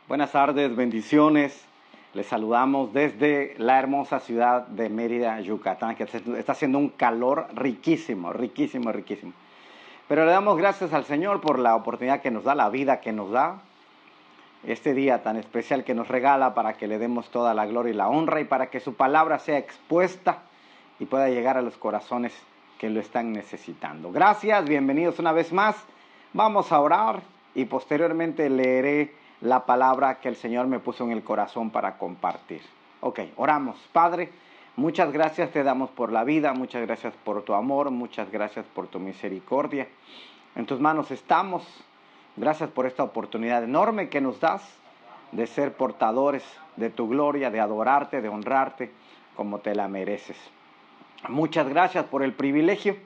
Buenas tardes, bendiciones. Les saludamos desde la hermosa ciudad de Mérida, Yucatán, que está haciendo un calor riquísimo, riquísimo, riquísimo. Pero le damos gracias al Señor por la oportunidad que nos da, la vida que nos da, este día tan especial que nos regala para que le demos toda la gloria y la honra y para que su palabra sea expuesta y pueda llegar a los corazones que lo están necesitando. Gracias, bienvenidos una vez más. Vamos a orar y posteriormente leeré la palabra que el Señor me puso en el corazón para compartir. Ok, oramos. Padre, muchas gracias te damos por la vida, muchas gracias por tu amor, muchas gracias por tu misericordia. En tus manos estamos. Gracias por esta oportunidad enorme que nos das de ser portadores de tu gloria, de adorarte, de honrarte como te la mereces. Muchas gracias por el privilegio.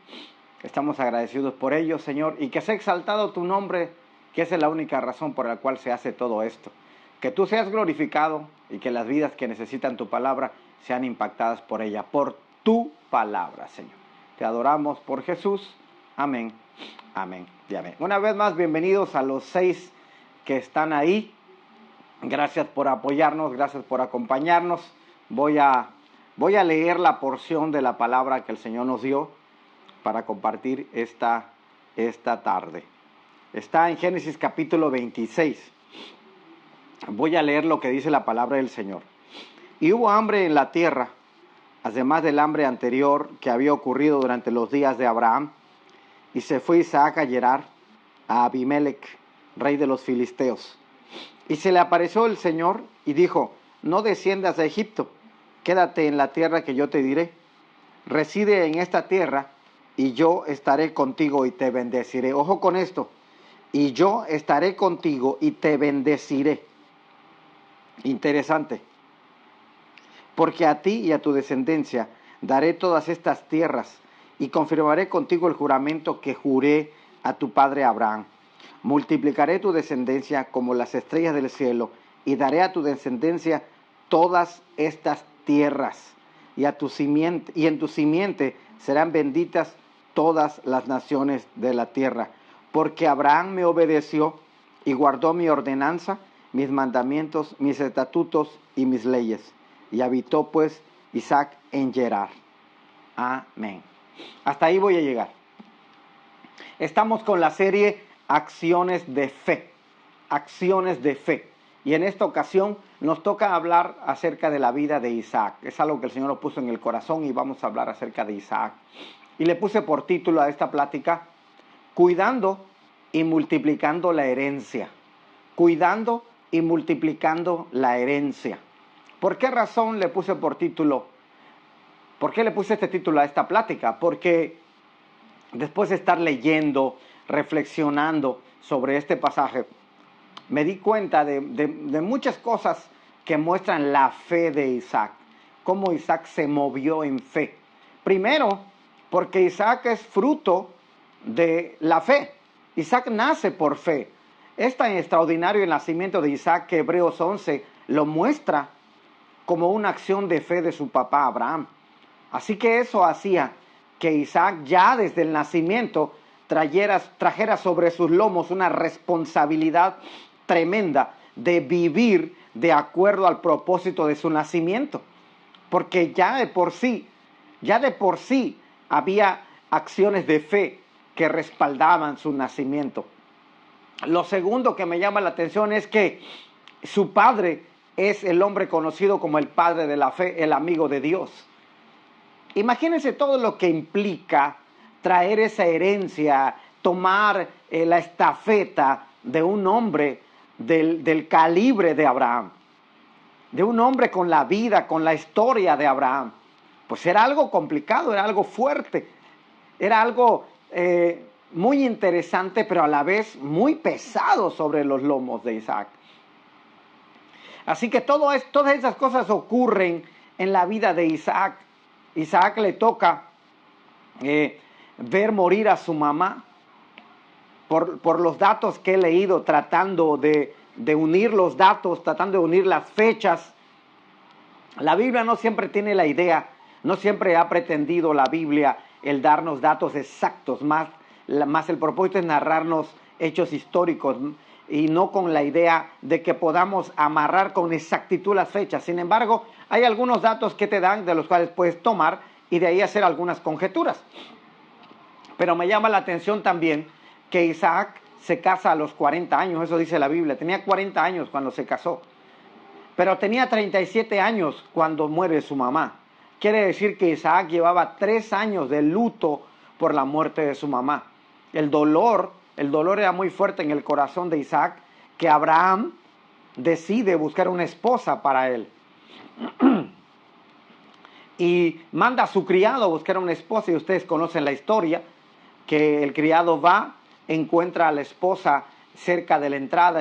Estamos agradecidos por ello, Señor, y que sea exaltado tu nombre, que esa es la única razón por la cual se hace todo esto. Que tú seas glorificado y que las vidas que necesitan tu palabra sean impactadas por ella, por tu palabra, Señor. Te adoramos por Jesús. Amén, amén y amén. Una vez más, bienvenidos a los 6 que están ahí. Gracias por apoyarnos, gracias por acompañarnos. Voy a leer la porción de la palabra que el Señor nos dio para compartir esta tarde. Está en Génesis capítulo 26. Voy a leer lo que dice la palabra del Señor. Y hubo hambre en la tierra, además del hambre anterior que había ocurrido durante los días de Abraham. Y se fue Isaac a Gerar, a Abimelech, rey de los filisteos. Y se le apareció el Señor y dijo: no desciendas a Egipto, quédate en la tierra que yo te diré. Reside en esta tierra y yo estaré contigo y te bendeciré. Ojo con esto. Y yo estaré contigo y te bendeciré. Interesante. Porque a ti y a tu descendencia daré todas estas tierras y confirmaré contigo el juramento que juré a tu padre Abraham. Multiplicaré tu descendencia como las estrellas del cielo y daré a tu descendencia todas estas tierras. Y en tu simiente serán benditas todas las naciones de la tierra. Porque Abraham me obedeció y guardó mi ordenanza, mis mandamientos, mis estatutos y mis leyes. Y habitó pues Isaac en Gerar. Amén. Hasta ahí voy a llegar. Estamos con la serie Acciones de Fe. Acciones de Fe. Y en esta ocasión nos toca hablar acerca de la vida de Isaac. Es algo que el Señor nos puso en el corazón y vamos a hablar acerca de Isaac. Y le puse por título a esta plática: Cuidando y multiplicando la herencia. Cuidando y multiplicando la herencia. ¿Por qué razón le puse por título? ¿Por qué le puse este título a esta plática? Porque después de estar leyendo, reflexionando sobre este pasaje, me di cuenta de muchas cosas que muestran la fe de Isaac. Cómo Isaac se movió en fe. Primero, porque Isaac es fruto de la fe. Isaac nace por fe. Es tan extraordinario el nacimiento de Isaac que Hebreos 11 lo muestra como una acción de fe de su papá Abraham. Así que eso hacía que Isaac ya desde el nacimiento trajera sobre sus lomos una responsabilidad tremenda de vivir de acuerdo al propósito de su nacimiento. Porque ya de por sí había acciones de fe que respaldaban su nacimiento. Lo segundo que me llama la atención es que su padre es el hombre conocido como el padre de la fe, el amigo de Dios. Imagínense todo lo que implica traer esa herencia, tomar la estafeta de un hombre del calibre de Abraham, de un hombre con la vida, con la historia de Abraham. Pues era algo complicado, era algo fuerte, era algo muy interesante, pero a la vez muy pesado sobre los lomos de Isaac. Así que todas esas cosas ocurren en la vida de Isaac. Isaac le toca ver morir a su mamá. Por los datos que he leído, tratando de unir los datos, tratando de unir las fechas. La Biblia no siempre tiene la idea, no siempre ha pretendido la Biblia el darnos datos exactos, más el propósito es narrarnos hechos históricos. y no con la idea de que podamos amarrar con exactitud las fechas. Sin embargo, hay algunos datos que te dan de los cuales puedes tomar y de ahí hacer algunas conjeturas. Pero me llama la atención también que Isaac se casa a los 40 años, eso dice la Biblia. Tenía 40 años cuando se casó, pero tenía 37 años cuando muere su mamá. Quiere decir que Isaac llevaba 3 años de luto por la muerte de su mamá. El dolor era muy fuerte en el corazón de Isaac, que Abraham decide buscar una esposa para él. Y manda a su criado a buscar una esposa, y ustedes conocen la historia, que el criado va, encuentra a la esposa cerca de la entrada,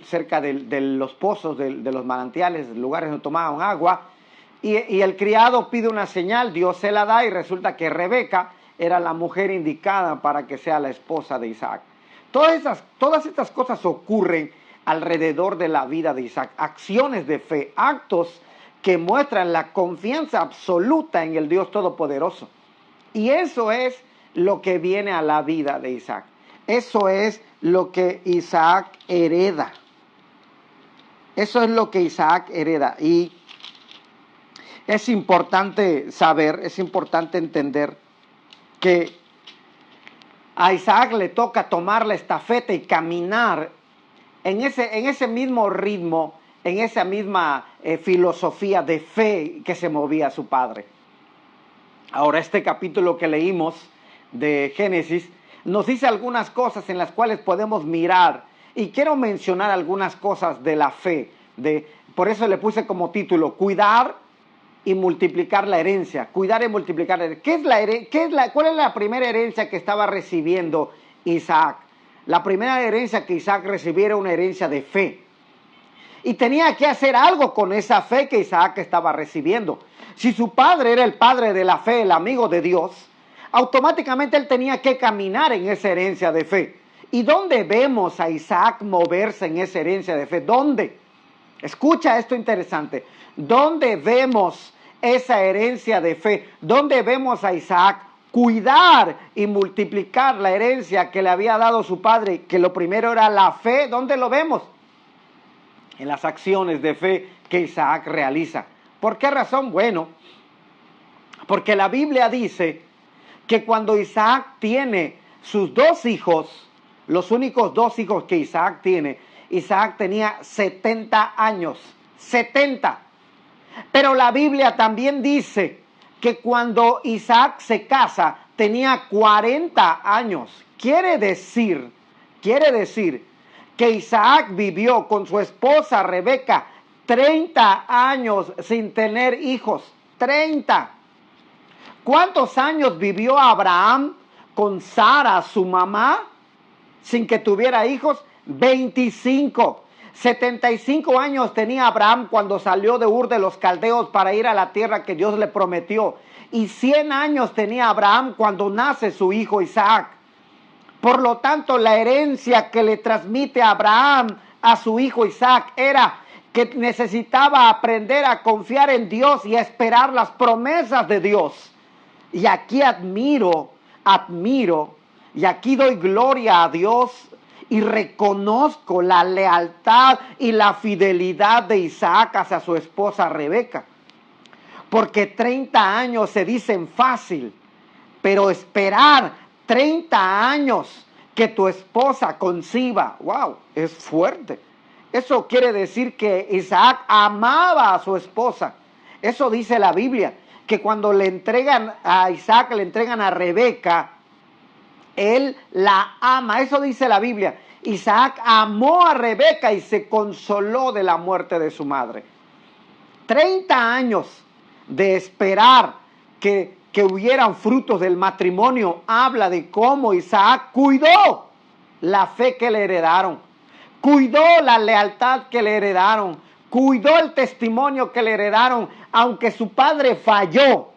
cerca de los pozos, de los manantiales, lugares donde tomaban agua, y el criado pide una señal, Dios se la da, y resulta que Rebeca era la mujer indicada para que sea la esposa de Isaac. Todas estas cosas ocurren alrededor de la vida de Isaac, acciones de fe, actos que muestran la confianza absoluta en el Dios Todopoderoso. Y eso es lo que viene a la vida de Isaac. Eso es lo que Isaac hereda. Eso es lo que Isaac hereda. Y es importante saber, es importante entender que a Isaac le toca tomar la estafeta y caminar en ese mismo ritmo, en esa misma filosofía de fe que se movía su padre. Ahora, este capítulo que leímos de Génesis nos dice algunas cosas en las cuales podemos mirar, y quiero mencionar algunas cosas de la fe. Por eso le puse como título, cuidar y multiplicar la herencia. Cuidar y multiplicar la herencia. ¿Cuál es la primera herencia que estaba recibiendo Isaac? La primera herencia que Isaac recibió era una herencia de fe. Y tenía que hacer algo con esa fe que Isaac estaba recibiendo. Si su padre era el padre de la fe, el amigo de Dios, automáticamente él tenía que caminar en esa herencia de fe. ¿Y dónde vemos a Isaac moverse en esa herencia de fe? ¿Dónde? Escucha esto interesante. ¿Dónde vemos esa herencia de fe? ¿Dónde vemos a Isaac cuidar y multiplicar la herencia que le había dado su padre? Que lo primero era la fe. ¿Dónde lo vemos? En las acciones de fe que Isaac realiza. ¿Por qué razón? Bueno, porque la Biblia dice que cuando Isaac tiene sus 2 hijos, los únicos 2 hijos que Isaac tiene, Isaac tenía 70 años, 70. Pero la Biblia también dice que cuando Isaac se casa, tenía 40 años. Quiere decir que Isaac vivió con su esposa Rebeca 30 años sin tener hijos. 30. ¿Cuántos años vivió Abraham con Sara, su mamá, sin que tuviera hijos? 25. 75 años tenía Abraham cuando salió de Ur de los Caldeos para ir a la tierra que Dios le prometió. Y 100 años tenía Abraham cuando nace su hijo Isaac. Por lo tanto, la herencia que le transmite Abraham a su hijo Isaac era que necesitaba aprender a confiar en Dios y a esperar las promesas de Dios. Y aquí admiro, y aquí doy gloria a Dios y reconozco la lealtad y la fidelidad de Isaac hacia su esposa Rebeca. Porque 30 años se dicen fácil, pero esperar 30 años que tu esposa conciba, wow, es fuerte. Eso quiere decir que Isaac amaba a su esposa. Eso dice la Biblia, que cuando le entregan a Isaac, le entregan a Rebeca, él la ama. Eso dice la Biblia. Isaac amó a Rebeca y se consoló de la muerte de su madre. 30 años de esperar que hubieran frutos del matrimonio habla de cómo Isaac cuidó la fe que le heredaron, cuidó la lealtad que le heredaron, cuidó el testimonio que le heredaron. Aunque su padre falló,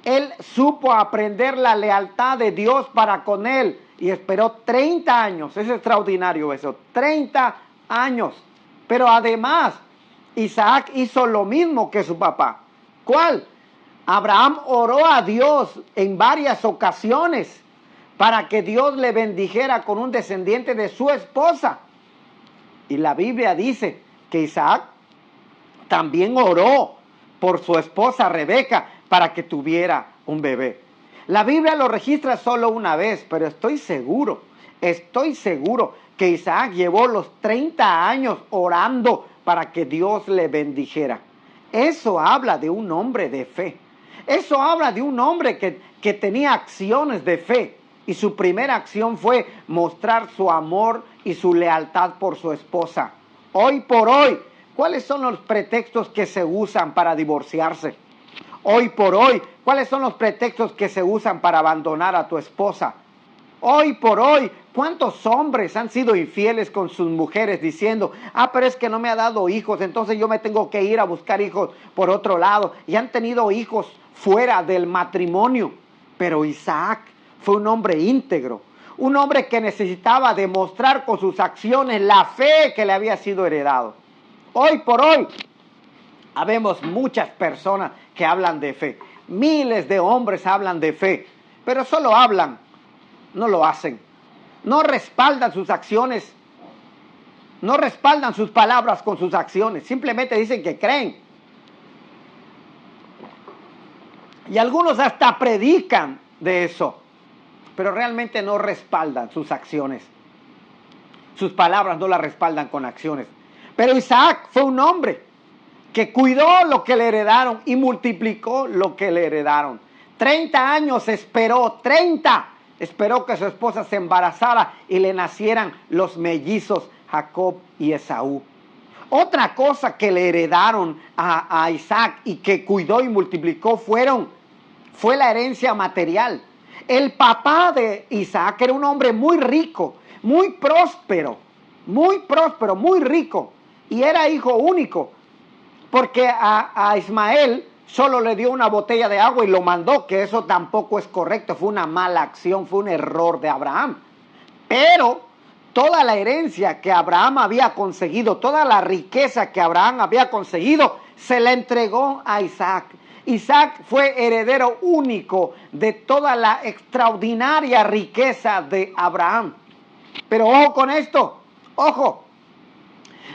él supo aprender la lealtad de Dios para con él y esperó 30 años. Es extraordinario eso, 30 años. Pero además, Isaac hizo lo mismo que su papá. ¿Cuál? Abraham oró a Dios en varias ocasiones para que Dios le bendijera con un descendiente de su esposa. Y la Biblia dice que Isaac también oró por su esposa Rebeca para que tuviera un bebé. La Biblia lo registra solo una vez, pero estoy seguro que Isaac llevó los 30 años orando para que Dios le bendijera. Eso habla de un hombre de fe. Eso habla de un hombre que tenía acciones de fe. Y su primera acción fue mostrar su amor y su lealtad por su esposa. Hoy por hoy, ¿cuáles son los pretextos que se usan para divorciarse? Hoy por hoy, ¿cuáles son los pretextos que se usan para abandonar a tu esposa? Hoy por hoy, ¿cuántos hombres han sido infieles con sus mujeres diciendo, pero es que no me ha dado hijos, entonces yo me tengo que ir a buscar hijos por otro lado? Y han tenido hijos fuera del matrimonio. Pero Isaac fue un hombre íntegro, un hombre que necesitaba demostrar con sus acciones la fe que le había sido heredado. Hoy por hoy, habemos muchas personas que hablan de fe. Miles de hombres hablan de fe, pero solo hablan, no lo hacen. No respaldan sus acciones, no respaldan sus palabras con sus acciones. Simplemente dicen que creen. Y algunos hasta predican de eso, pero realmente no respaldan sus acciones. Sus palabras no las respaldan con acciones. Pero Isaac fue un hombre que cuidó lo que le heredaron y multiplicó lo que le heredaron. 30 años esperó, 30. Esperó que su esposa se embarazara y le nacieran los mellizos Jacob y Esaú. Otra cosa que le heredaron a Isaac y que cuidó y multiplicó fue la herencia material. El papá de Isaac era un hombre muy rico, muy próspero, muy rico. Y era hijo único, porque a Ismael solo le dio una botella de agua y lo mandó, que eso tampoco es correcto, fue una mala acción, fue un error de Abraham. Pero toda la herencia que Abraham había conseguido, toda la riqueza que Abraham había conseguido, se la entregó a Isaac. Isaac fue heredero único de toda la extraordinaria riqueza de Abraham. Pero ojo con esto, ojo.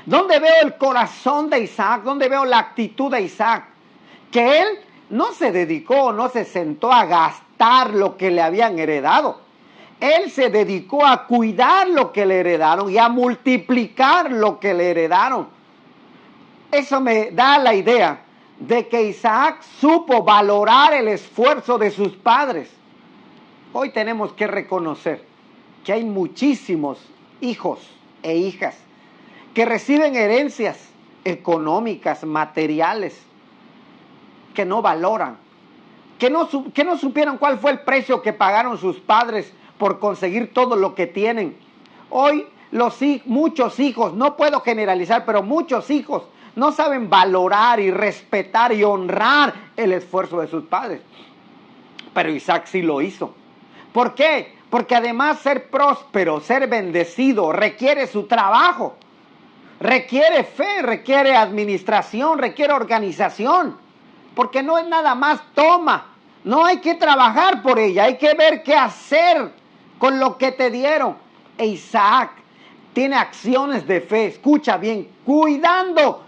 ¿Dónde veo el corazón de Isaac? ¿Dónde veo la actitud de Isaac? Que él no se dedicó, no se sentó a gastar lo que le habían heredado. Él se dedicó a cuidar lo que le heredaron y a multiplicar lo que le heredaron. Eso me da la idea de que Isaac supo valorar el esfuerzo de sus padres. Hoy tenemos que reconocer que hay muchísimos hijos e hijas que reciben herencias económicas, materiales, que no valoran, que no supieron cuál fue el precio que pagaron sus padres por conseguir todo lo que tienen. Hoy muchos hijos, no puedo generalizar, pero muchos hijos no saben valorar y respetar y honrar el esfuerzo de sus padres. Pero Isaac sí lo hizo. ¿Por qué? Porque además ser próspero, ser bendecido, requiere su trabajo. Requiere fe, requiere administración, requiere organización. Porque no es nada más toma. No hay que trabajar por ella, hay que ver qué hacer con lo que te dieron. E Isaac tiene acciones de fe, escucha bien, cuidando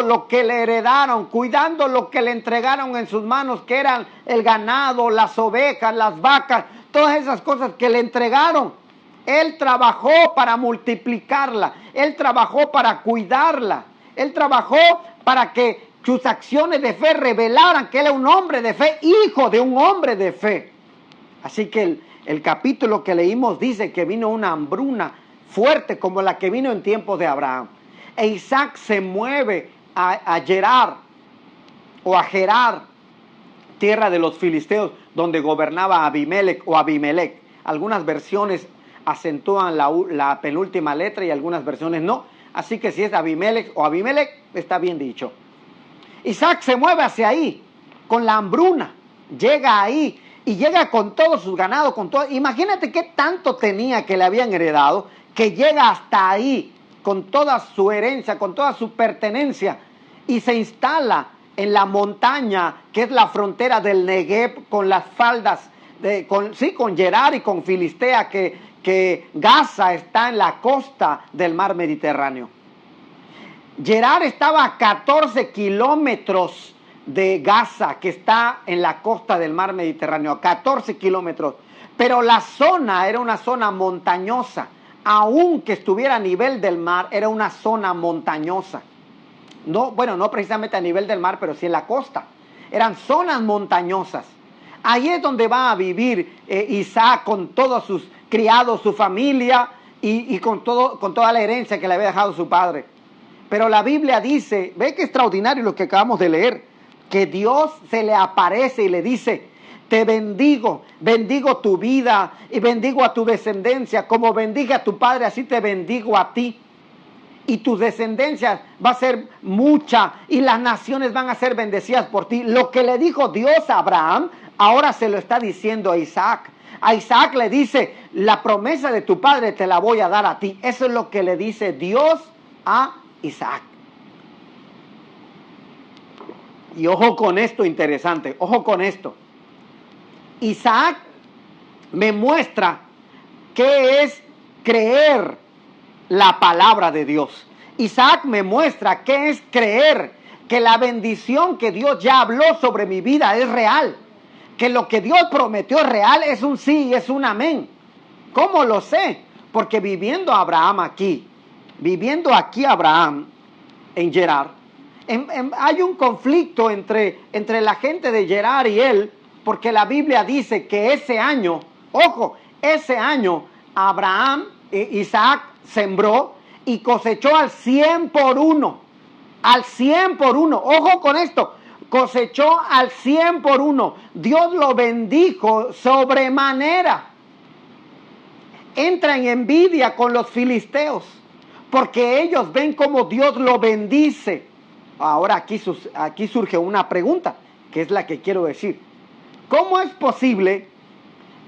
lo que le heredaron, cuidando lo que le entregaron en sus manos, que eran el ganado, las ovejas, las vacas, todas esas cosas que le entregaron. Él trabajó para multiplicarla, él trabajó para cuidarla, él trabajó para que sus acciones de fe revelaran que él era un hombre de fe, hijo de un hombre de fe. Así que el capítulo que leímos dice que vino una hambruna fuerte como la que vino en tiempos de Abraham. E Isaac se mueve a Gerar o a Gerar, tierra de los filisteos, donde gobernaba Abimelec o Abimelec. Algunas versiones acentúan la penúltima letra y algunas versiones no. Así que si es Abimelec o Abimelec, está bien dicho. Isaac se mueve hacia ahí, con la hambruna, llega ahí y llega con todos sus ganados, con todo. Imagínate qué tanto tenía que le habían heredado, que llega hasta ahí, con toda su herencia, con toda su pertenencia, y se instala en la montaña, que es la frontera del Negev, con las faldas, con Gerar y con Filistea, que que Gaza está en la costa del mar Mediterráneo. Gerar estaba a 14 kilómetros de Gaza, que está en la costa del mar Mediterráneo, a 14 kilómetros. Pero la zona era una zona montañosa, aunque estuviera a nivel del mar, era una zona montañosa. No, bueno, no precisamente a nivel del mar, pero sí en la costa. Eran zonas montañosas. Ahí es donde va a vivir Isaac con todos sus criados, su familia y con toda la herencia que le había dejado su padre. Pero la Biblia dice, ve que extraordinario lo que acabamos de leer, que Dios se le aparece y le dice: te bendigo, bendigo tu vida y bendigo a tu descendencia, como bendiga a tu padre, así te bendigo a ti. Y tu descendencia va a ser mucha y las naciones van a ser bendecidas por ti. Lo que le dijo Dios a Abraham, ahora se lo está diciendo a Isaac. A Isaac le dice: la promesa de tu padre te la voy a dar a ti. Eso es lo que le dice Dios a Isaac. Y ojo con esto interesante, ojo con esto. Isaac me muestra qué es creer la palabra de Dios. Isaac me muestra qué es creer que la bendición que Dios ya habló sobre mi vida es real. Que lo que Dios prometió es real, es un sí y es un amén. ¿Cómo lo sé? Porque viviendo Abraham aquí Abraham en Gerar, hay un conflicto entre la gente de Gerar y él, porque la Biblia dice que ese año, ojo, ese año Isaac sembró y cosechó al 100 por 1, al 100 por 1, ojo con esto, cosechó al 100 por 1, Dios lo bendijo sobremanera. Entra en envidia con los filisteos, porque ellos ven cómo Dios lo bendice. Ahora aquí surge una pregunta, que es la que quiero decir. ¿Cómo es posible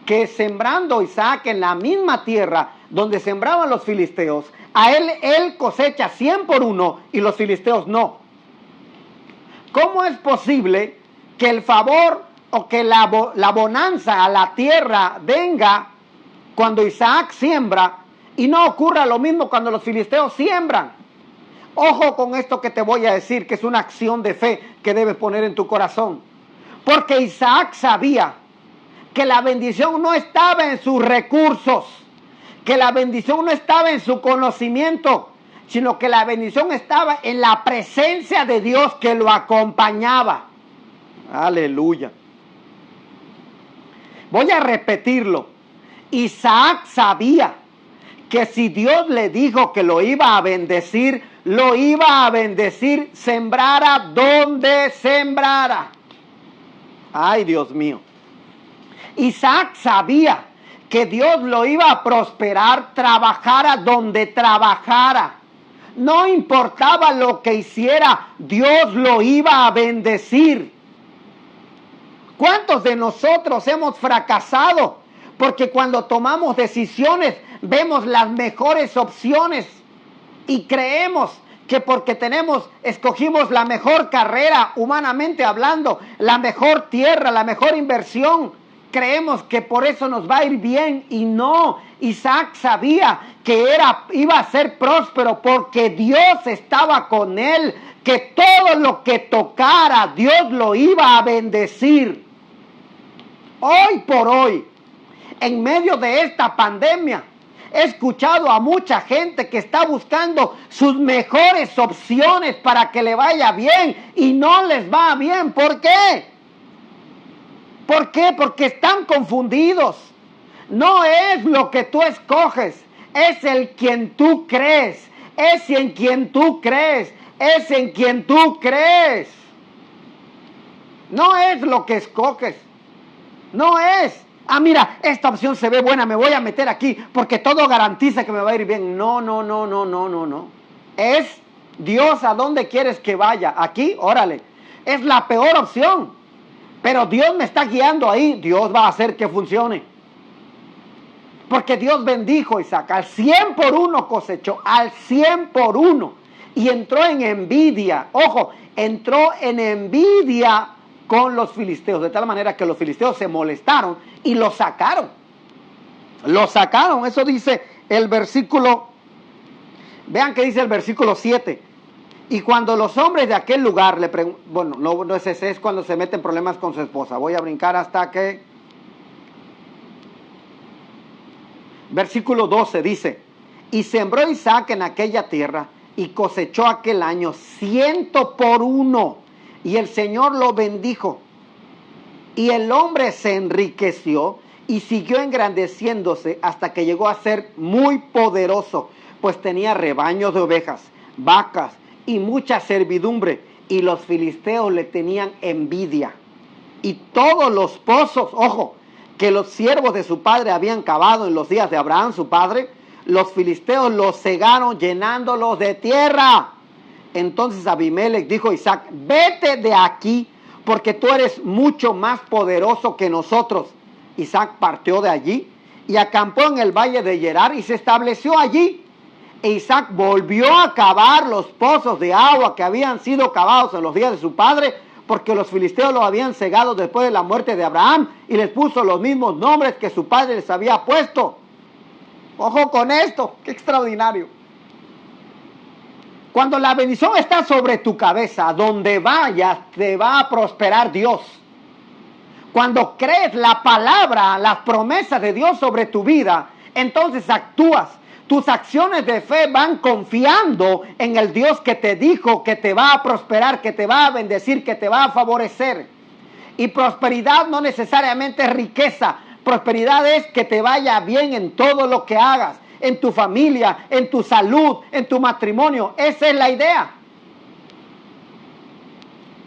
que sembrando Isaac en la misma tierra donde sembraban los filisteos, a él cosecha 100 por 1 y los filisteos no? ¿Cómo es posible que el favor o que la bonanza a la tierra venga cuando Isaac siembra y no ocurra lo mismo cuando los filisteos siembran? Ojo con esto que te voy a decir, que es una acción de fe que debes poner en tu corazón. Porque Isaac sabía que la bendición no estaba en sus recursos, que la bendición no estaba en su conocimiento, sino que la bendición estaba en la presencia de Dios que lo acompañaba. Aleluya. Voy a repetirlo. Isaac sabía que si Dios le dijo que lo iba a bendecir, sembrara donde sembrara. Ay, Dios mío. Isaac sabía que Dios lo iba a prosperar, trabajara donde trabajara. No importaba lo que hiciera, Dios lo iba a bendecir. ¿Cuántos de nosotros hemos fracasado? Porque cuando tomamos decisiones, vemos las mejores opciones y creemos que porque escogimos la mejor carrera, humanamente hablando, la mejor tierra, la mejor inversión, creemos que por eso nos va a ir bien. Y no, Isaac sabía que iba a ser próspero porque Dios estaba con él, que todo lo que tocara, Dios lo iba a bendecir. Hoy por hoy, en medio de esta pandemia, he escuchado a mucha gente que está buscando sus mejores opciones para que le vaya bien y no les va bien. ¿Por qué? ¿Por qué? Porque están confundidos. No es lo que tú escoges, es el quien tú crees, es en quien tú crees, es en quien tú crees. No es lo que escoges, no es. Mira, esta opción se ve buena, me voy a meter aquí porque todo garantiza que me va a ir bien. No. Es Dios, ¿a dónde quieres que vaya? Aquí, órale. Es la peor opción, pero Dios me está guiando ahí. Dios va a hacer que funcione. Porque Dios bendijo a Isaac, al 100 por 1 cosechó, al 100 por 1. Y entró en envidia, ojo, entró en envidia con los filisteos, de tal manera que los filisteos se molestaron y lo sacaron. Lo sacaron, eso dice el versículo, vean que dice el versículo 7. Y cuando los hombres de aquel lugar le preguntan, bueno, no es ese, es cuando se meten problemas con su esposa. Voy a brincar hasta que, versículo 12 dice, y sembró Isaac en aquella tierra y cosechó aquel año 100 por 1, y el Señor lo bendijo. Y el hombre se enriqueció y siguió engrandeciéndose hasta que llegó a ser muy poderoso, pues tenía rebaños de ovejas, vacas y mucha servidumbre, y los filisteos le tenían envidia. Y todos los pozos, ojo, que los siervos de su padre habían cavado en los días de Abraham, su padre, los filisteos los cegaron llenándolos de tierra. Entonces Abimelech dijo a Isaac, vete de aquí, porque tú eres mucho más poderoso que nosotros. Isaac partió de allí y acampó en el valle de Gerar y se estableció allí. E Isaac volvió a cavar los pozos de agua que habían sido cavados en los días de su padre, porque los filisteos los habían cegado después de la muerte de Abraham, y les puso los mismos nombres que su padre les había puesto. Ojo con esto, qué extraordinario. Cuando la bendición está sobre tu cabeza, donde vayas te va a prosperar Dios. Cuando crees la palabra, las promesas de Dios sobre tu vida, entonces actúas. Tus acciones de fe van confiando en el Dios que te dijo que te va a prosperar, que te va a bendecir, que te va a favorecer. Y prosperidad no necesariamente es riqueza. Prosperidad es que te vaya bien en todo lo que hagas, en tu familia, en tu salud, en tu matrimonio. Esa es la idea.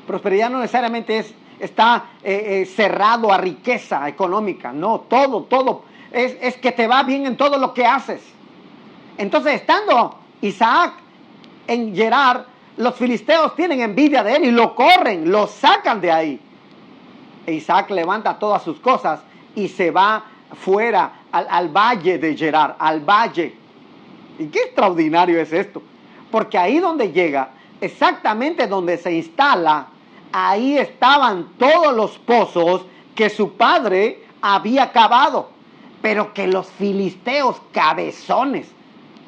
Prosperidad no necesariamente está cerrado a riqueza económica. No, todo es que te va bien en todo lo que haces. Entonces, estando Isaac en Gerar, los filisteos tienen envidia de él y lo corren, lo sacan de ahí. E Isaac levanta todas sus cosas y se va fuera al valle de Gerar, al valle. Y qué extraordinario es esto, porque ahí donde llega, exactamente donde se instala, ahí estaban todos los pozos que su padre había cavado, pero que los filisteos cabezones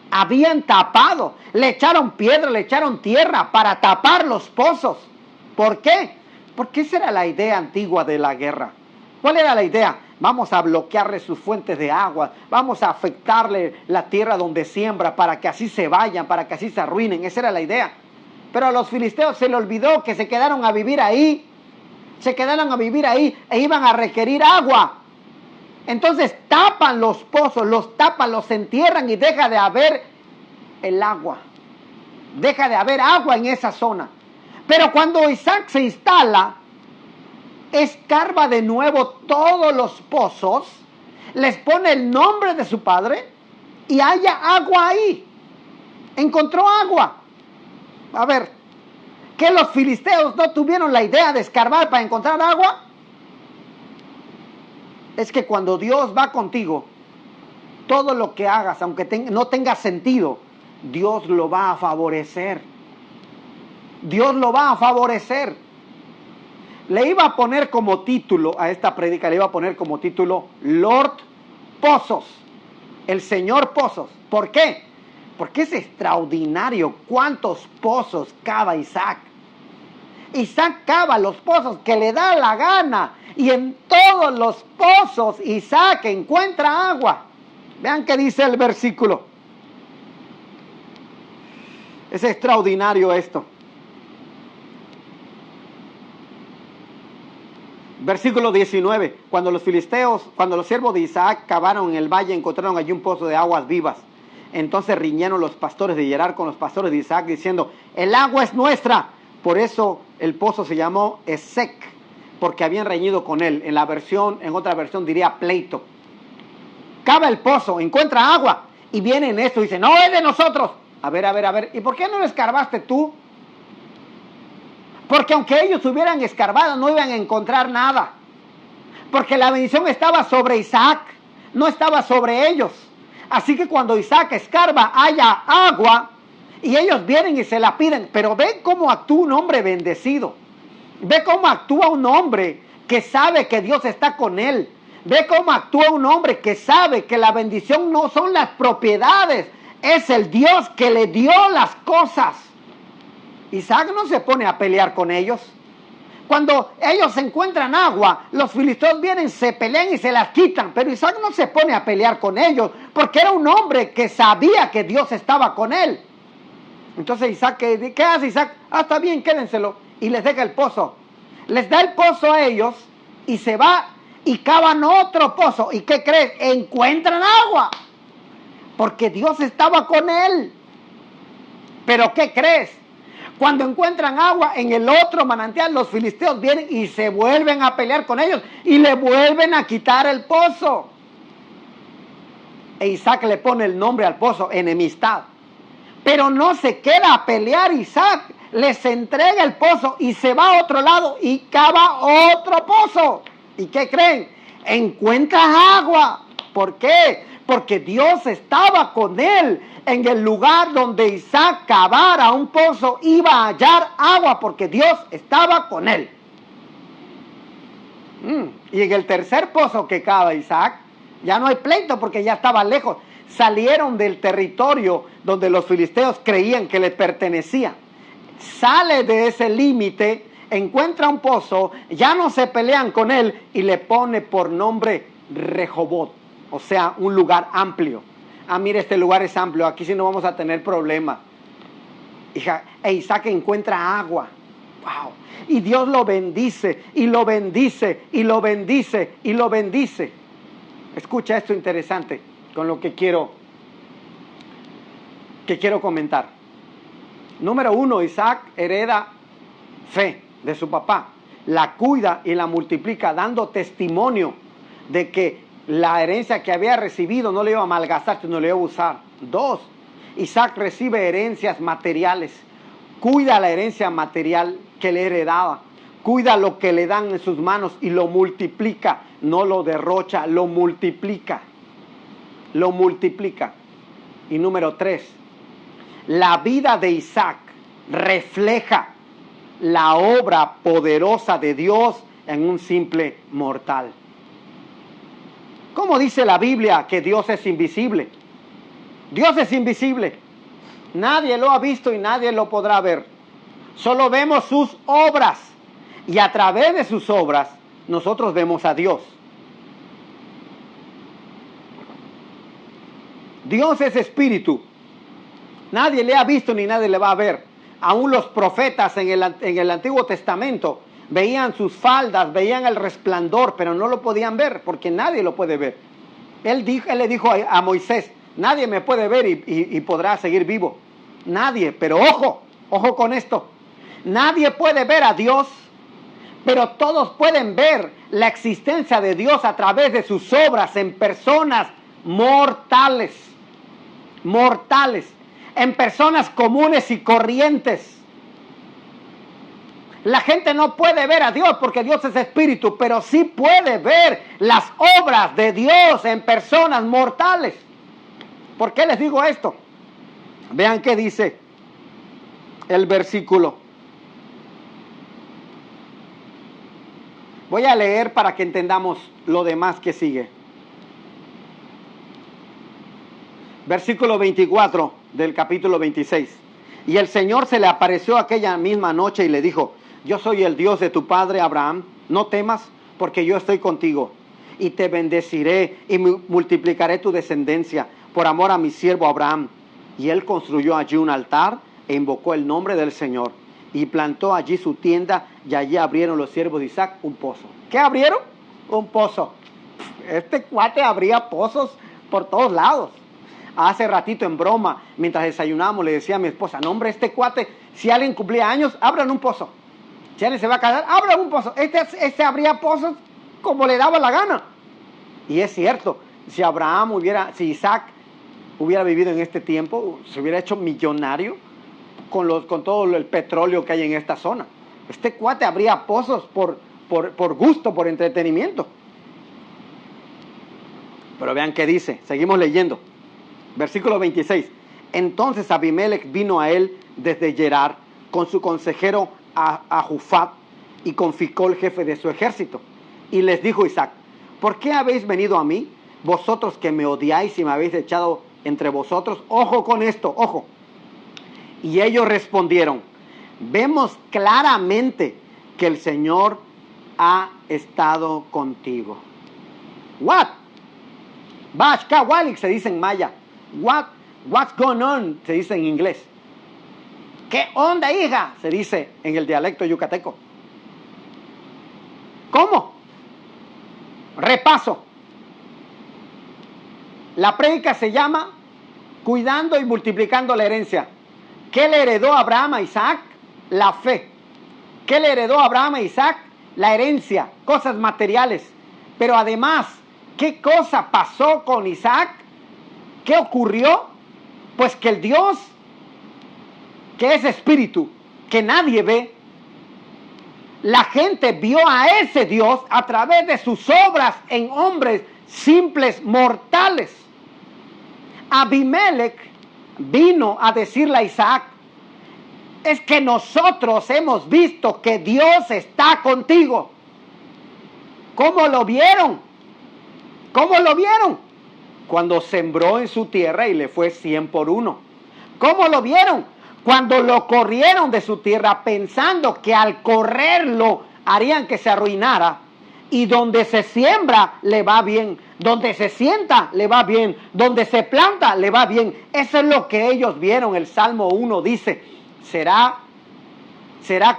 habían tapado. Le echaron piedra, le echaron tierra para tapar los pozos. ¿Por qué? Porque esa era la idea antigua de la guerra. ¿Cuál era la idea? Vamos a bloquearle sus fuentes de agua, vamos a afectarle la tierra donde siembra para que así se vayan, para que así se arruinen. Esa era la idea. Pero a los filisteos se les olvidó que se quedaron a vivir ahí. Se quedaron a vivir ahí e iban a requerir agua. Entonces tapan los pozos, los tapan, los entierran y deja de haber el agua. Deja de haber agua en esa zona. Pero cuando Isaac se instala, escarba de nuevo todos los pozos, les pone el nombre de su padre y haya agua ahí. Encontró agua. A ver, ¿que los filisteos no tuvieron la idea de escarbar para encontrar agua? Es que cuando Dios va contigo, todo lo que hagas, aunque no tenga sentido, Dios lo va a favorecer. Dios lo va a favorecer. Le iba a poner como título a esta prédica, le iba a poner como título Lord Pozos, el Señor Pozos. ¿Por qué? Porque es extraordinario cuántos pozos cava Isaac. Isaac cava los pozos que le da la gana, y en todos los pozos Isaac encuentra agua. Vean qué dice el versículo. Es extraordinario esto. Versículo 19. Cuando los siervos de Isaac cavaron en el valle, encontraron allí un pozo de aguas vivas. Entonces riñeron los pastores de Gerar con los pastores de Isaac, diciendo: el agua es nuestra. Por eso el pozo se llamó Esek, porque habían reñido con él. En otra versión diría pleito. Cava el pozo, encuentra agua, y viene en esto y dice: no es de nosotros. A ver, ¿y por qué no lo escarbaste tú? Porque aunque ellos hubieran escarbado, no iban a encontrar nada. Porque la bendición estaba sobre Isaac, no estaba sobre ellos. Así que cuando Isaac escarba, haya agua, y ellos vienen y se la piden. Pero ve cómo actúa un hombre bendecido. Ve cómo actúa un hombre que sabe que Dios está con él. Ve cómo actúa un hombre que sabe que la bendición no son las propiedades, es el Dios que le dio las cosas. Isaac no se pone a pelear con ellos. Cuando ellos encuentran agua, los filisteos vienen, se pelean y se las quitan. Pero Isaac no se pone a pelear con ellos, porque era un hombre que sabía que Dios estaba con él. Entonces Isaac, ¿qué hace Isaac? Ah, está bien, quédenselo. Y les deja el pozo. Les da el pozo a ellos y se va y cavan otro pozo. ¿Y qué crees? Encuentran agua. Porque Dios estaba con él. Pero ¿qué crees? Cuando encuentran agua en el otro manantial, los filisteos vienen y se vuelven a pelear con ellos y le vuelven a quitar el pozo. E Isaac le pone el nombre al pozo, enemistad. Pero no se queda a pelear Isaac, les entrega el pozo y se va a otro lado y cava otro pozo. ¿Y qué creen? Encuentra agua. ¿Por qué? Porque Dios estaba con él. En el lugar donde Isaac cavara un pozo, iba a hallar agua porque Dios estaba con él. Y en el tercer pozo que cava Isaac, ya no hay pleito porque ya estaba lejos. Salieron del territorio donde los filisteos creían que le pertenecía. Sale de ese límite, encuentra un pozo, ya no se pelean con él y le pone por nombre Rehobot, o sea, un lugar amplio. Ah, mire, este lugar es amplio, aquí sí no vamos a tener problemas. E Isaac encuentra agua. Wow. Y Dios lo bendice, y lo bendice, y lo bendice, y lo bendice. Escucha esto interesante con lo que quiero comentar. Número 1, Isaac hereda fe de su papá. La cuida y la multiplica, dando testimonio de que la herencia que había recibido no le iba a malgastar, sino le iba a usar. 2, Isaac recibe herencias materiales. Cuida la herencia material que le heredaba. Cuida lo que le dan en sus manos y lo multiplica. No lo derrocha, lo multiplica. Lo multiplica. Y número 3, la vida de Isaac refleja la obra poderosa de Dios en un simple mortal. ¿Cómo dice la Biblia que Dios es invisible? Dios es invisible. Nadie lo ha visto y nadie lo podrá ver. Solo vemos sus obras. Y a través de sus obras, nosotros vemos a Dios. Dios es espíritu. Nadie le ha visto ni nadie le va a ver. Aún los profetas en el Antiguo Testamento veían sus faldas, veían el resplandor, pero no lo podían ver porque nadie lo puede ver. Él le dijo a Moisés, nadie me puede ver y podrá seguir vivo. Nadie, pero ojo con esto. Nadie puede ver a Dios, pero todos pueden ver la existencia de Dios a través de sus obras en personas mortales, en personas comunes y corrientes. La gente no puede ver a Dios porque Dios es espíritu, pero sí puede ver las obras de Dios en personas mortales. ¿Por qué les digo esto? Vean qué dice el versículo. Voy a leer para que entendamos lo demás que sigue. Versículo 24 del capítulo 26. Y el Señor se le apareció aquella misma noche y le dijo, yo soy el Dios de tu padre Abraham, no temas porque yo estoy contigo y te bendeciré y multiplicaré tu descendencia por amor a mi siervo Abraham. Y él construyó allí un altar e invocó el nombre del Señor y plantó allí su tienda y allí abrieron los siervos de Isaac un pozo. ¿Qué abrieron? Un pozo. Este cuate abría pozos por todos lados. Hace ratito en broma, mientras desayunábamos, le decía a mi esposa, no hombre, este cuate, si alguien cumplía años, abran un pozo. Si alguien se va a casar, abran un pozo. Este abría pozos como le daba la gana. Y es cierto, si Isaac hubiera vivido en este tiempo, se hubiera hecho millonario con todo el petróleo que hay en esta zona. Este cuate abría pozos por gusto, por entretenimiento. Pero vean qué dice, seguimos leyendo. Versículo 26. Entonces Abimelech vino a él desde Gerar con su consejero a Jufat y con Ficol, jefe de su ejército. Y les dijo Isaac, ¿por qué habéis venido a mí? Vosotros que me odiáis y me habéis echado entre vosotros. Ojo con esto, ojo. Y ellos respondieron, vemos claramente que el Señor ha estado contigo. What? Bashka Walik se dice en maya. What's going on se dice en inglés. ¿Qué onda, hija? Se dice en el dialecto yucateco. ¿Cómo? Repaso. La prédica se llama Cuidando y multiplicando la herencia. ¿Qué le heredó Abraham a Isaac? La fe. ¿Qué le heredó Abraham a Isaac? La herencia, cosas materiales. Pero además, ¿qué cosa pasó con Isaac? ¿Qué ocurrió? Pues que el Dios, que es espíritu, que nadie ve, la gente vio a ese Dios a través de sus obras en hombres simples, mortales. Abimelech vino a decirle a Isaac, es que nosotros hemos visto que Dios está contigo. ¿Cómo lo vieron? ¿Cómo lo vieron? Cuando sembró en su tierra y le fue 100 por 1. ¿Cómo lo vieron? Cuando lo corrieron de su tierra pensando que al correrlo harían que se arruinara. Y donde se siembra le va bien, donde se sienta le va bien, donde se planta le va bien. Eso es lo que ellos vieron. El Salmo 1 dice, será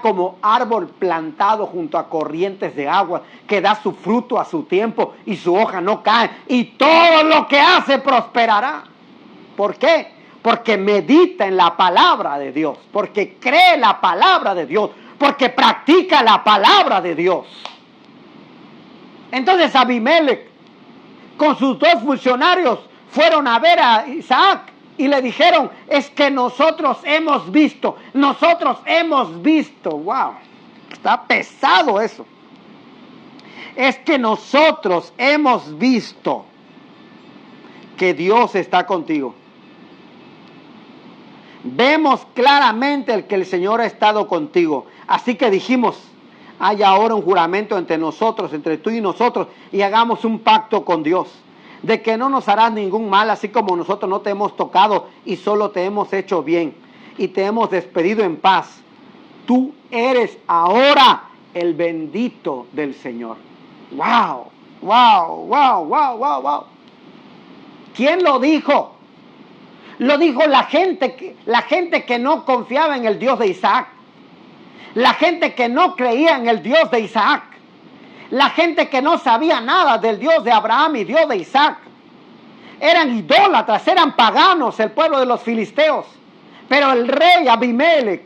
como árbol plantado junto a corrientes de agua, que da su fruto a su tiempo y su hoja no cae, y todo lo que hace prosperará. ¿Por qué? Porque medita en la palabra de Dios, porque cree la palabra de Dios, porque practica la palabra de Dios. Entonces Abimelech con sus 2 funcionarios fueron a ver a Isaac y le dijeron, es que nosotros hemos visto. Wow, está pesado eso. Es que nosotros hemos visto que Dios está contigo. Vemos claramente que el Señor ha estado contigo. Así que dijimos, hay ahora un juramento entre nosotros, entre tú y nosotros, y hagamos un pacto con Dios, de que no nos harás ningún mal, así como nosotros no te hemos tocado y solo te hemos hecho bien y te hemos despedido en paz. Tú eres ahora el bendito del Señor. Wow, wow, wow, wow, wow, wow. ¿Quién lo dijo? Lo dijo la gente que no confiaba en el Dios de Isaac. La gente que no creía en el Dios de Isaac. La gente que no sabía nada del Dios de Abraham y Dios de Isaac. Eran idólatras, eran paganos, el pueblo de los filisteos. Pero el rey Abimelech,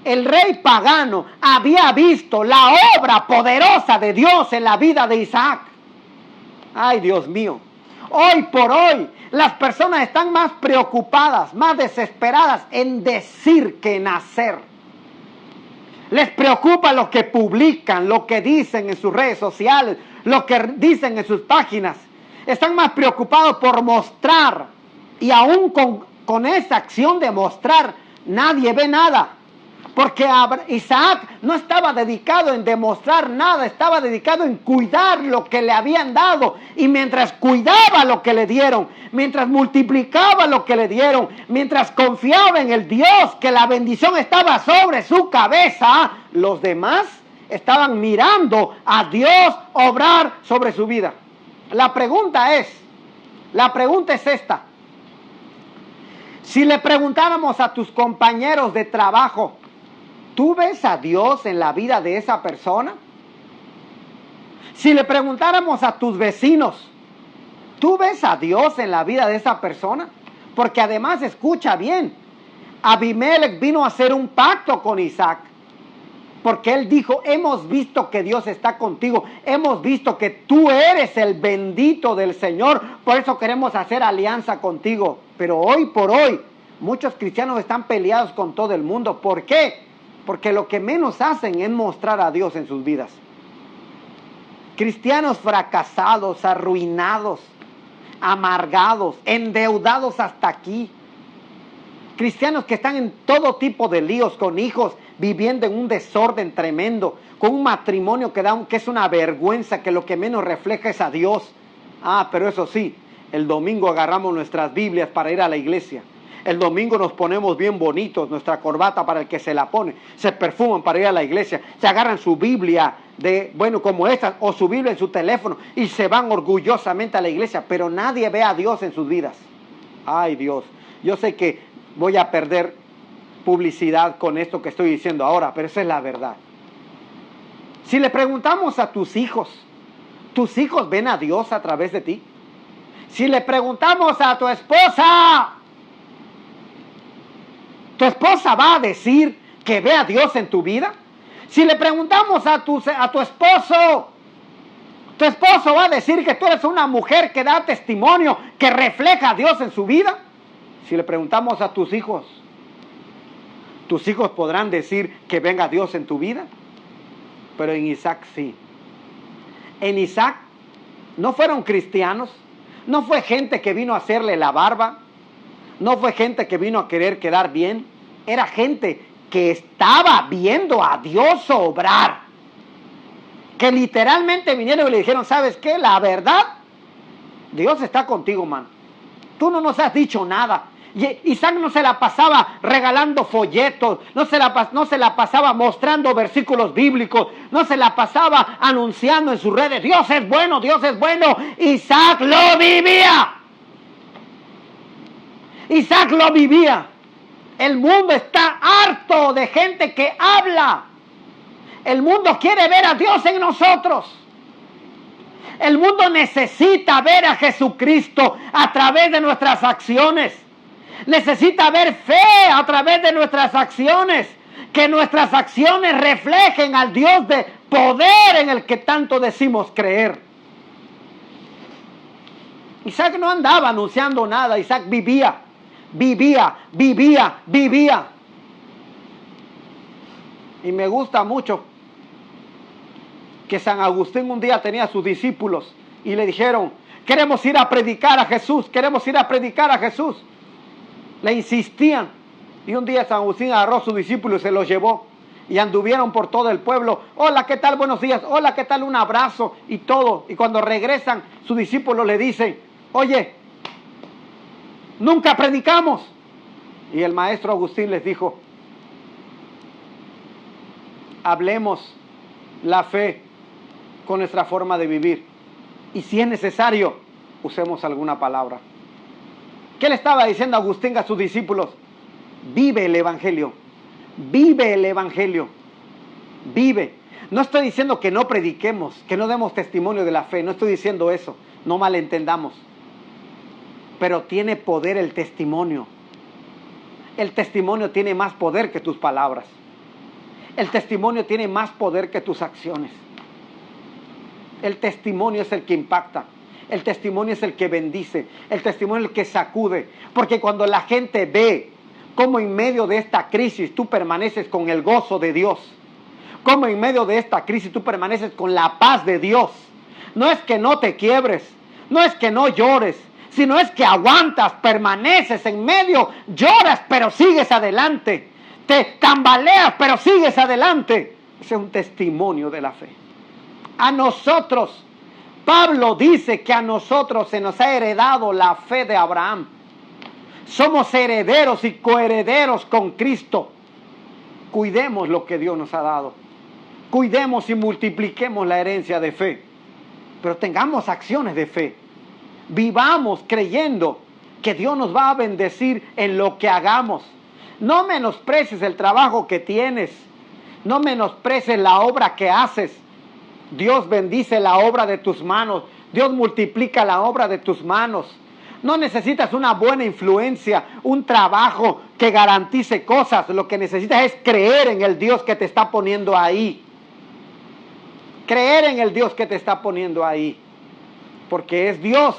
el rey pagano, había visto la obra poderosa de Dios en la vida de Isaac. Ay, Dios mío. Hoy por hoy, las personas están más preocupadas, más desesperadas en decir que en hacer. Les preocupa lo que publican, lo que dicen en sus redes sociales, lo que dicen en sus páginas. Están más preocupados por mostrar. Y aún con esa acción de mostrar, nadie ve nada. Porque Isaac no estaba dedicado en demostrar nada, estaba dedicado en cuidar lo que le habían dado. Y mientras cuidaba lo que le dieron, mientras multiplicaba lo que le dieron, mientras confiaba en el Dios, que la bendición estaba sobre su cabeza, los demás estaban mirando a Dios obrar sobre su vida. La pregunta es esta. Si le preguntáramos a tus compañeros de trabajo, ¿tú ves a Dios en la vida de esa persona? Si le preguntáramos a tus vecinos, ¿tú ves a Dios en la vida de esa persona? Porque además, escucha bien, Abimelech vino a hacer un pacto con Isaac. Porque él dijo, hemos visto que Dios está contigo, hemos visto que tú eres el bendito del Señor, por eso queremos hacer alianza contigo. Pero hoy por hoy, muchos cristianos están peleados con todo el mundo. ¿Por qué? Porque lo que menos hacen es mostrar a Dios en sus vidas. Cristianos fracasados, arruinados, amargados, endeudados hasta aquí. Cristianos que están en todo tipo de líos, con hijos viviendo en un desorden tremendo, con un matrimonio que es una vergüenza, que lo que menos refleja es a Dios. Pero eso sí, el domingo agarramos nuestras Biblias para ir a la iglesia. El domingo nos ponemos bien bonitos, nuestra corbata para el que se la pone, se perfuman para ir a la iglesia, se agarran su Biblia como esta, o su Biblia en su teléfono, y se van orgullosamente a la iglesia, pero nadie ve a Dios en sus vidas. Ay, Dios, yo sé que voy a perder publicidad con esto que estoy diciendo ahora, pero esa es la verdad. Si le preguntamos a tus hijos ven a Dios a través de ti. Si le preguntamos a tu esposa va a decir que ve a Dios en tu vida. Si le preguntamos a tu esposo va a decir que tú eres una mujer que da testimonio, que refleja a Dios en su vida. Si le preguntamos a tus hijos podrán decir que venga Dios en tu vida. Pero en Isaac sí. En Isaac no fueron cristianos, no fue gente que vino a hacerle la barba, no fue gente que vino a querer quedar bien, era gente que estaba viendo a Dios obrar, que literalmente vinieron y le dijeron, ¿sabes qué? La verdad, Dios está contigo, man. Tú no nos has dicho nada. Y Isaac no se la pasaba regalando folletos, no se la pasaba mostrando versículos bíblicos, no se la pasaba anunciando en sus redes, Dios es bueno, Dios es bueno. Isaac lo vivía. Isaac lo vivía. El mundo está harto de gente que habla. El mundo quiere ver a Dios en nosotros. El mundo necesita ver a Jesucristo a través de nuestras acciones. Necesita ver fe a través de nuestras acciones. Que nuestras acciones reflejen al Dios de poder en el que tanto decimos creer. Isaac no andaba anunciando nada. Isaac vivía. Y me gusta mucho que San Agustín un día tenía a sus discípulos y le dijeron, queremos ir a predicar a Jesús, queremos ir a predicar a Jesús. Le insistían. Y un día San Agustín agarró a sus discípulos y se los llevó. Y anduvieron por todo el pueblo. Hola, ¿qué tal? Buenos días. Hola, ¿qué tal? Un abrazo y todo. Y cuando regresan, sus discípulos le dicen, oye, nunca predicamos. Y el maestro Agustín les dijo, hablemos la fe con nuestra forma de vivir. Y si es necesario, usemos alguna palabra. ¿Qué le estaba diciendo Agustín a sus discípulos? Vive el Evangelio. Vive el Evangelio. Vive. No estoy diciendo que no prediquemos, que no demos testimonio de la fe. No estoy diciendo eso. No malentendamos. Pero tiene poder el testimonio. El testimonio tiene más poder que tus palabras. El testimonio tiene más poder que tus acciones. El testimonio es el que impacta. El testimonio es el que bendice. El testimonio es el que sacude. Porque cuando la gente ve cómo en medio de esta crisis tú permaneces con el gozo de Dios, cómo en medio de esta crisis tú permaneces con la paz de Dios, no es que no te quiebres, no es que no llores, sino es que aguantas, permaneces en medio, lloras pero sigues adelante, te tambaleas pero sigues adelante. Ese es un testimonio de la fe. A nosotros, Pablo dice que a nosotros se nos ha heredado la fe de Abraham. Somos herederos y coherederos con Cristo. Cuidemos lo que Dios nos ha dado. Cuidemos y multipliquemos la herencia de fe. Pero tengamos acciones de fe. Vivamos creyendo que Dios nos va a bendecir en lo que hagamos. No menosprecies el trabajo que tienes. No menosprecies la obra que haces. Dios bendice la obra de tus manos. Dios multiplica la obra de tus manos. No necesitas una buena influencia, un trabajo que garantice cosas. Lo que necesitas es creer en el Dios que te está poniendo ahí. Creer en el Dios que te está poniendo ahí. Porque es Dios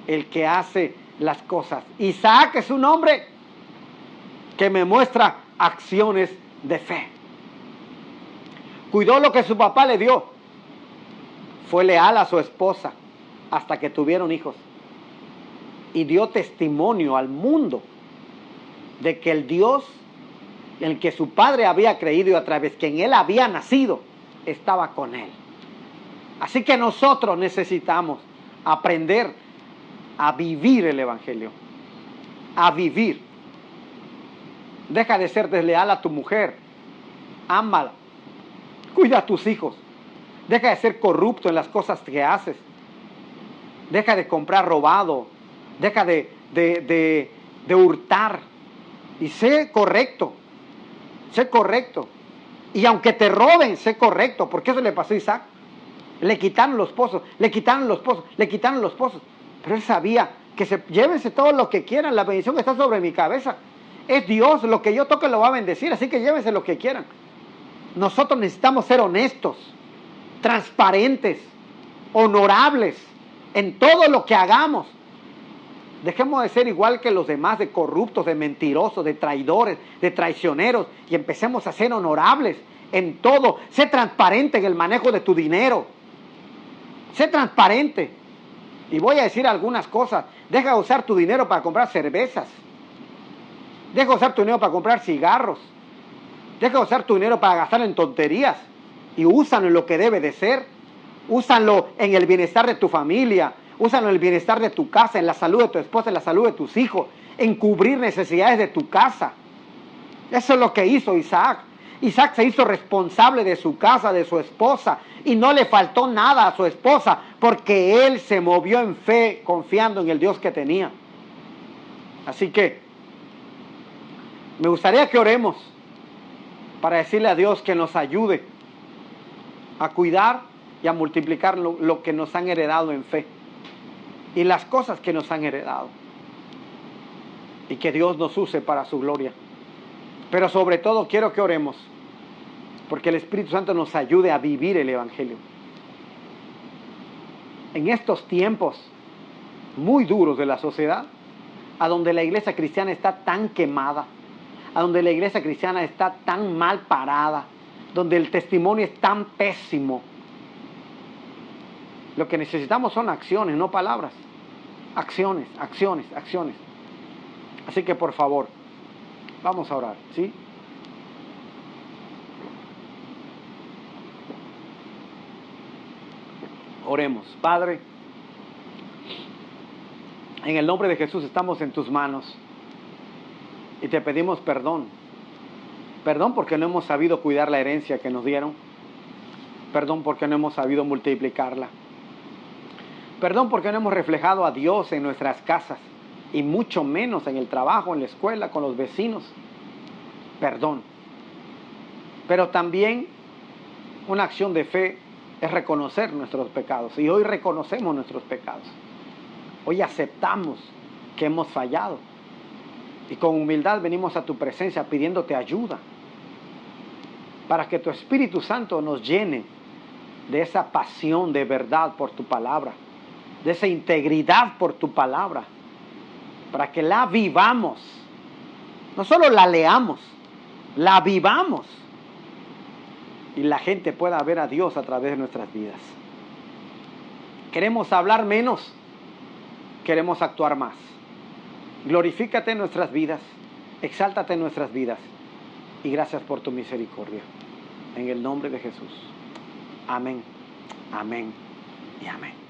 el que hace las cosas. Isaac es un hombre que me muestra acciones de fe. Cuidó lo que su papá le dio. Fue leal a su esposa hasta que tuvieron hijos. Y dio testimonio al mundo de que el Dios en el que su padre había creído y a través de quien él había nacido, estaba con él. Así que nosotros necesitamos aprender a vivir el Evangelio, a vivir. Deja de ser desleal a tu mujer, ámala, cuida a tus hijos, deja de ser corrupto en las cosas que haces, deja de comprar robado, deja de hurtar y sé correcto, sé correcto. Y aunque te roben, sé correcto, porque eso le pasó a Isaac. Le quitaron los pozos, le quitaron los pozos, le quitaron los pozos. Pero él sabía que llévense todo lo que quieran, la bendición está sobre mi cabeza. Es Dios, lo que yo toque lo va a bendecir, así que llévense lo que quieran. Nosotros necesitamos ser honestos, transparentes, honorables en todo lo que hagamos. Dejemos de ser igual que los demás, de corruptos, de mentirosos, de traidores, de traicioneros, y empecemos a ser honorables en todo. Sé transparente en el manejo de tu dinero. Sé transparente. Y voy a decir algunas cosas. Deja de usar tu dinero para comprar cervezas. Deja de usar tu dinero para comprar cigarros. Deja de usar tu dinero para gastar en tonterías. Y úsalo en lo que debe de ser. Úsalo en el bienestar de tu familia. Úsalo en el bienestar de tu casa, en la salud de tu esposa, en la salud de tus hijos, en cubrir necesidades de tu casa. Eso es lo que hizo Isaac. Isaac se hizo responsable de su casa, de su esposa, y no le faltó nada a su esposa, porque él se movió en fe, confiando en el Dios que tenía. Así que me gustaría que oremos para decirle a Dios que nos ayude a cuidar y a multiplicar lo que nos han heredado en fe y las cosas que nos han heredado, y que Dios nos use para su gloria. Pero sobre todo quiero que oremos porque el Espíritu Santo nos ayude a vivir el Evangelio. En estos tiempos muy duros de la sociedad, a donde la iglesia cristiana está tan quemada, a donde la iglesia cristiana está tan mal parada, donde el testimonio es tan pésimo, lo que necesitamos son acciones, no palabras. Acciones, acciones, acciones. Así que por favor, vamos a orar, ¿sí? Oremos. Padre, en el nombre de Jesús estamos en tus manos y te pedimos perdón. Perdón porque no hemos sabido cuidar la herencia que nos dieron. Perdón porque no hemos sabido multiplicarla. Perdón porque no hemos reflejado a Dios en nuestras casas y mucho menos en el trabajo, en la escuela, con los vecinos. Perdón. Pero también una acción de fe es reconocer nuestros pecados. Y hoy reconocemos nuestros pecados. Hoy aceptamos que hemos fallado. Y con humildad venimos a tu presencia pidiéndote ayuda para que tu Espíritu Santo nos llene de esa pasión de verdad por tu palabra, de esa integridad por tu palabra, para que la vivamos. No solo la leamos, la vivamos. Y la gente pueda ver a Dios a través de nuestras vidas. Queremos hablar menos, queremos actuar más. Glorifícate en nuestras vidas, exáltate en nuestras vidas. Y gracias por tu misericordia. En el nombre de Jesús. Amén, amén y amén.